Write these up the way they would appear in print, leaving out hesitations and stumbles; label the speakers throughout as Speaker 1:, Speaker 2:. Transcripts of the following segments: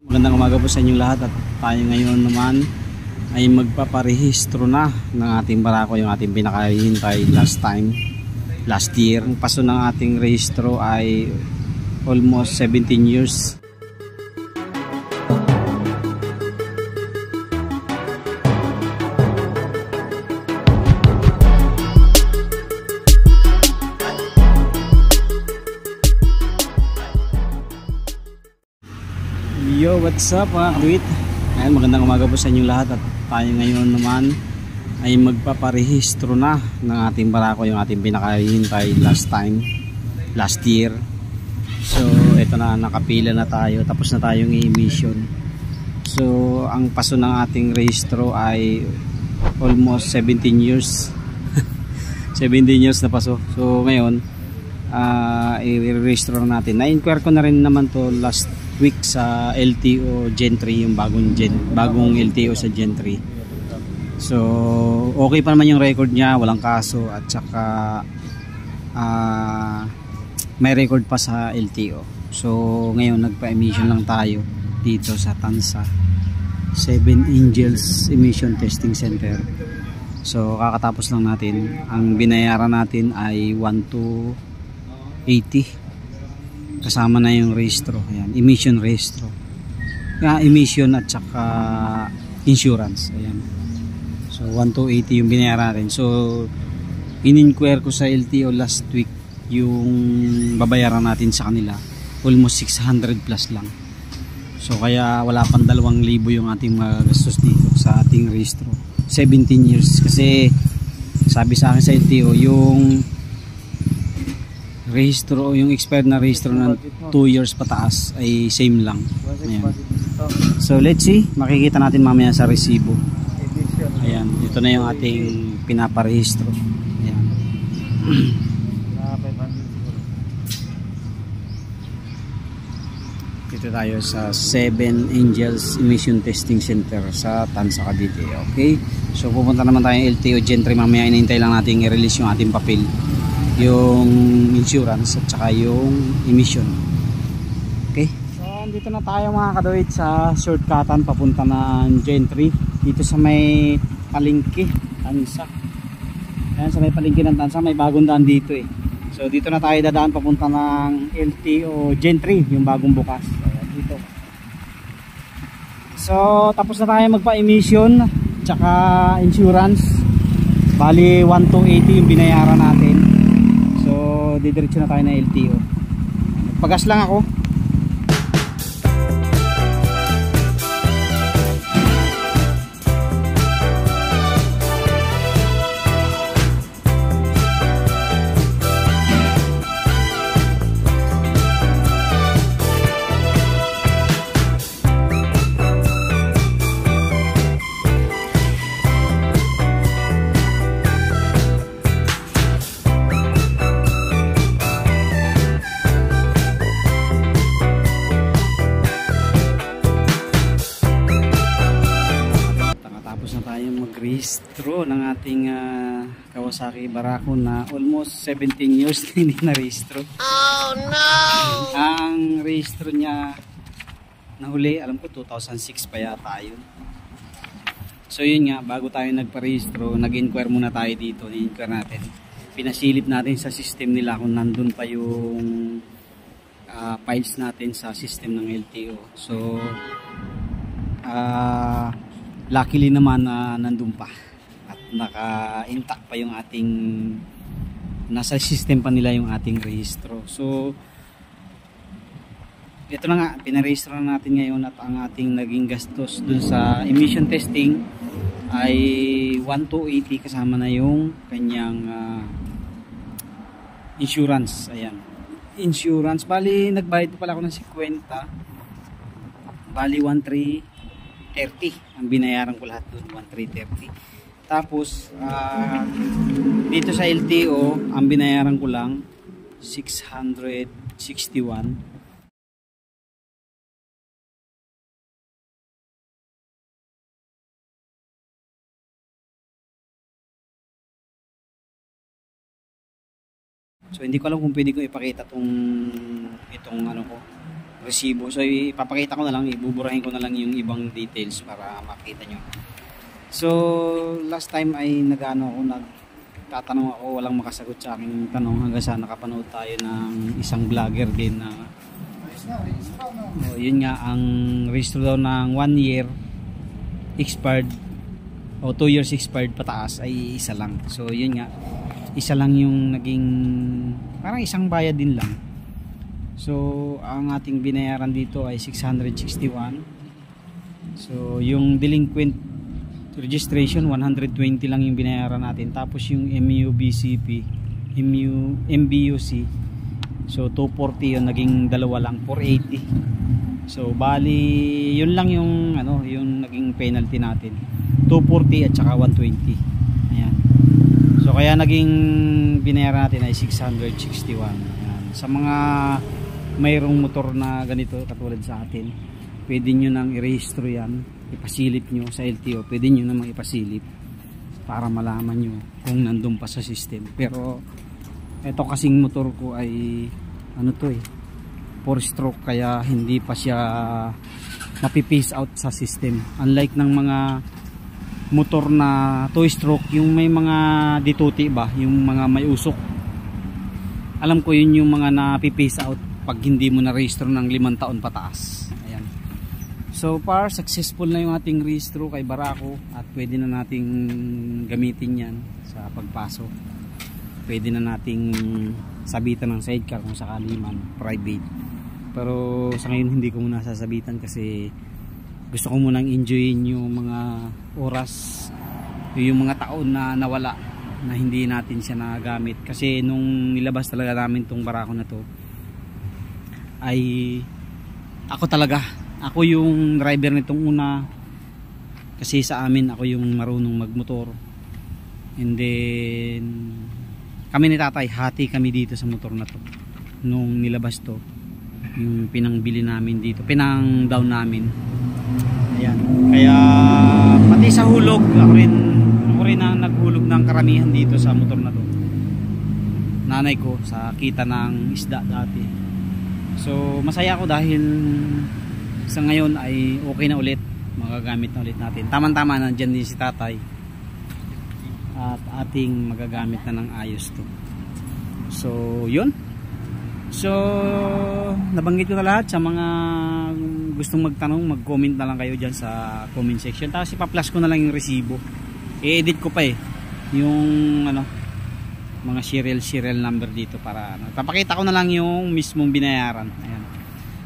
Speaker 1: Magandang umaga po sa inyong lahat at tayo ngayon naman ay magpaparehistro na ng ating barako, yung ating pinakahihintay last year. Ang paso ng ating rehistro ay almost 17 years. Yo, what's up mga kadwit? Ayan, magandang umaga po sa inyong lahat at tayo ngayon naman ay magpaparehistro na ng ating barako, yung ating pinakahihintay last year. So ito na, nakapila na tayo, tapos na tayong i-emission. So ang paso ng ating rehistro ay almost 17 years 17 years na paso. So ngayon i-rehistro natin. Na-inquire ko na rin naman to last week sa LTO Gentry, yung bagong LTO sa Gentry. So okay pa naman yung record niya, walang kaso, at saka may record pa sa LTO. So ngayon nagpa-emission lang tayo dito sa Tansa Seven Angels Emission Testing Center. So kakatapos lang natin. Ang binayaran natin ay 1,280 kasama na yung rehistro. Ayan, emission rehistro, emission at saka insurance. Ayan. So 1,280 yung binayaran natin. So in-inquire ko sa LTO last week yung babayaran natin sa kanila, almost 600 plus lang. So kaya wala pang 2,000 yung ating magastos dito sa ating rehistro. 17 years kasi sabi sa akin sa LTO yung rehistro, yung expired na rehistro ng 2 years pataas ay same lang. Ayan. So let's see, makikita natin mamaya sa resibo. Ayan, ito na yung ating pinaparehistro. Ayan. Dito tayo sa Seven Angels Emission Testing Center sa Tansa, Cavite. Okay, so pupunta naman tayo LTO Gentry mamaya. Inintay lang natin i-release yung ating papel, yung insurance at saka yung emission. Okay, so dito na tayo mga kadawit sa shortcutan papunta ng Gentry, dito sa may palengke Tansa. Ayan, sa may palengke ng Tansa may bagong daan dito eh. So dito na tayo dadaan papunta ng LTO Gentry, yung bagong bukas. Ayan, dito. So tapos na tayo magpa-emission tsaka insurance. Bali 1,280 yung binayaran natin. So didiretso na tayo na LTO. Pagas lang ako. Rehistro ng ating Kawasaki Barako na almost 17 years na hindi na rehistro. Oh no! Ang rehistro niya nahuli, alam ko 2006 pa yata yun. So yun nga, bago tayo nagparehistro, nag-inquire muna tayo dito. Ni-inquire natin, pinasilip natin sa system nila kung nandun pa yung files natin sa system ng LTO. So luckily naman nandun pa at naka-intact pa yung ating, nasa system pa nila yung ating rehistro. So ito na nga, pinarehistro na natin ngayon at ang ating naging gastos dun sa emission testing ay 1,280 kasama na yung kanyang insurance. Ayan, insurance, bali nagbayad pa pala ako ng 50, bali 1,330 ang binayaran ko lahat doon, 1,330. Tapos dito sa LTO ang binayaran ko lang 661. So hindi ko alam kung pwede ko ipakita itong ano ko, resibo. So ipapakita ko na lang, ibuburahin ko na lang yung ibang details para makita nyo. So last time ay nagtatanong ako, walang makasagot sa aking tanong hanggang sa nakapanood tayo ng isang vlogger din na yun nga, ang registro daw ng 1 year expired o 2 years expired pataas ay isa lang. So yun nga, isa lang yung naging parang isang bayad din lang. So ang ating binayaran dito ay 661. So yung delinquent registration 120 lang yung binayaran natin. Tapos yung MUBCP, MBUC, so 240 yun, naging dalawa lang, 480. So bali yun lang yung yung naging penalty natin, 240 at saka 120. Ayan. So kaya naging binayaran natin ay 661. Ayan. Sa mga mayroong motor na ganito katulad sa atin, pwede nyo nang i-rehistro yan, ipasilip nyo sa LTO, pwede nyo namang ipasilip para malaman nyo kung nandun pa sa system. Pero eto kasing motor ko ay 4 stroke, kaya hindi pa siya mapipace out sa system, unlike ng mga motor na 2 stroke, yung may mga dituti ba, yung mga may usok. Alam ko yun yung mga napipace out pag hindi mo na rehistro ng 5 taon pataas. Ayan. So far successful na yung ating rehistro kay Barako at pwede na nating gamitin yan sa pagpasok. Pwede na nating sabitan ng sidecar kung sakali man private. Pero sa ngayon hindi ko muna sasabitan kasi gusto ko munang enjoyin yung mga oras, yung mga taon na nawala na hindi natin siya nagamit. Kasi nung nilabas talaga namin tong Barako na to ay ako yung driver nitong una, kasi sa amin ako yung marunong magmotor, and then kami ni tatay hati kami dito sa motor na to nung nilabas to, yung pinangbili namin dito, pinang down namin. Ayan. Kaya pati sa hulog ako rin ang naghulog ng karamihan dito sa motor na to, nanay ko, sa kita ng isda dati. So masaya ako dahil sa ngayon ay okay na ulit, magagamit na ulit natin. Tama-tama nandyan din si tatay at ating magagamit na ng ayos to. So yun. So nabanggit ko na lahat. Sa mga gustong magtanong, mag-comment na lang kayo dyan sa comment section. Tapos ipa-flash ko na lang yung resibo. I-edit ko pa yung mga serial number dito para papakita ko na lang yung mismong binayaran. Ayan.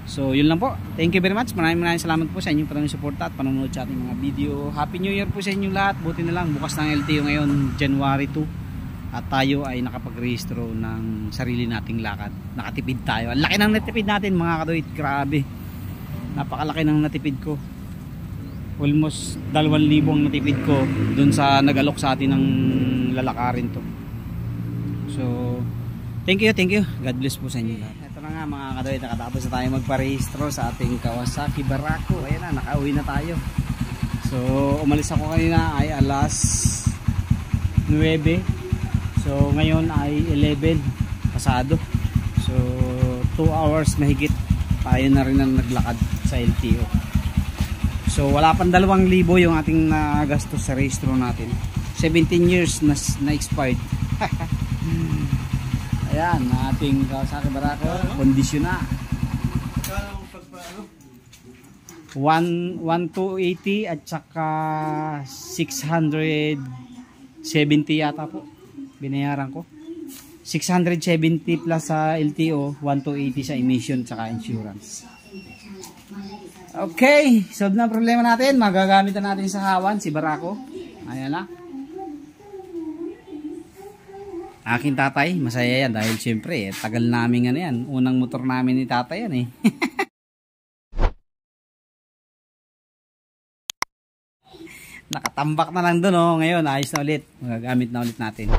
Speaker 1: So yun lang po, thank you very much, maraming salamat po sa inyong patuloy suporta at panonood sa ating mga video. Happy New Year po sa inyong lahat. Buti na lang bukas ng LTO ngayon, January 2, at tayo ay nakapag-rehistro ng sarili nating lakad. Nakatipid tayo, ang laki ng natipid natin mga kadoit, grabe, napakalaki ng natipid ko. Almost 2,000 ang natipid ko dun sa nag-alok sa atin ng lalakarin to. So thank you, God bless po sa inyo lahat. Ito na nga mga kadoy, nakatapos na tayo magparehistro sa ating Kawasaki Barako. Ayan na, nakauwi na tayo. So umalis ako kanina ay alas 9. So ngayon ay 11 pasado. So 2 hours mahigit tayo na rin ang naglakad sa LTO. So wala pang 2,000 yung ating nagastos sa rehistro natin. 17 years na expired. Ayan, ating Kawasaki Barako, kondisyon na. 1,280 at saka 670 yata po binayaran ko. 670 plus sa LTO, 1,280 sa emission saka insurance. Okay, solve na problema natin. Magagamit na natin sa hawan si Barako. Ayan na. Aking tatay, masaya yan dahil siyempre tagal namin yan. Unang motor namin ni tatay yan Nakatambak na lang doon ngayon ayos na ulit. Magagamit na ulit natin.